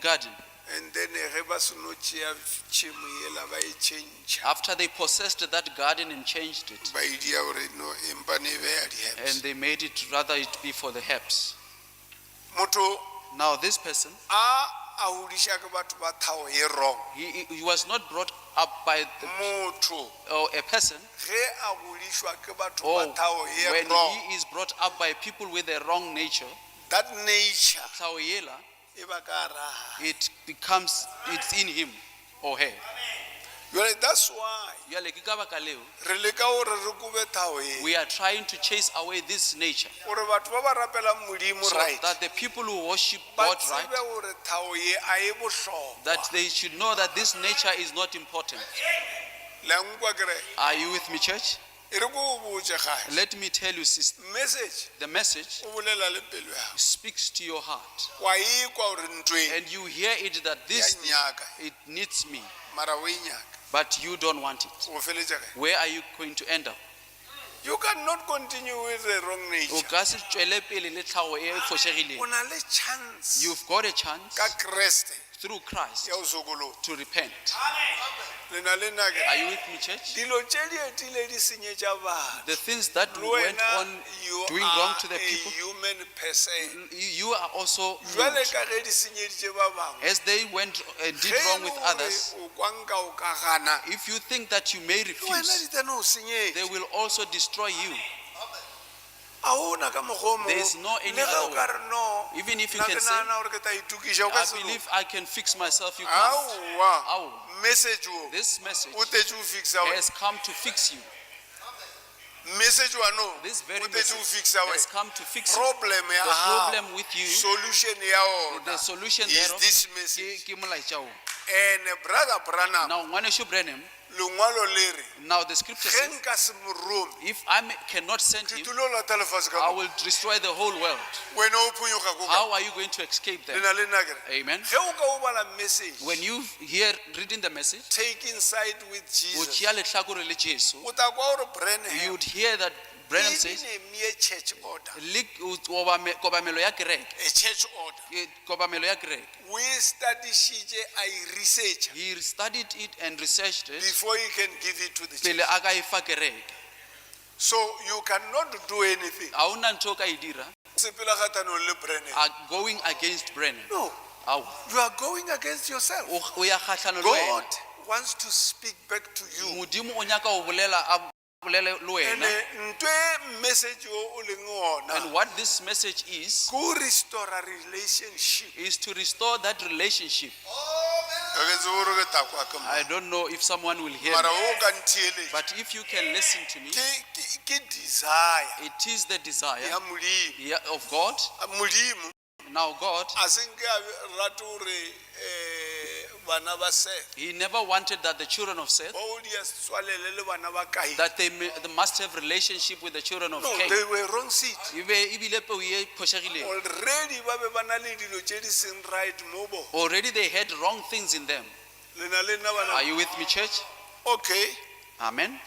garden. And then After they possessed that garden and changed it, and they made it rather it be for the herbs. Now this person, he was not brought up by a person, or when he is brought up by people with a wrong nature, that nature, it's in him or her. that's why we are trying to chase away this nature, so that the people who worship God right, that they should know that this nature is not important. Are you with me, church? Let me tell you, sister, the message speaks to your heart, and you hear it that this thing, it needs me, but you don't want it. Where are you going to end up? You cannot continue with the wrong nature. You've got a chance through Christ to repent. Are you with me, church? The things that went on doing wrong to the people, you are also rude. As they went and did wrong with others, if you think that you may refuse, they will also destroy you. There is no any other way. Even if you can say, I believe I can fix myself, you can't. This message has come to fix you. This very message has come to fix you. The problem with you, the solution is this message. And Brother Branham, now the scripture says, if I cannot send him, I will destroy the whole world. How are you going to escape them? Amen. When you hear reading the message, take inside with Jesus, you would hear that Branham says, a church order. a church order. We studied research. He studied it and researched it before he can give it to the church. So you cannot do anything going against Brennan. No. You are going against yourself. God wants to speak back to you. And what this message is restore a relationship. Is to restore that relationship. I don't know if someone will hear me, but if you can listen to me, it is the desire of God. Now God, he never wanted that the children of Seth, that they must have relationship with the children of Cain. They were wrong seed. Already they had wrong things in them. Are you with me, church? Okay. Amen.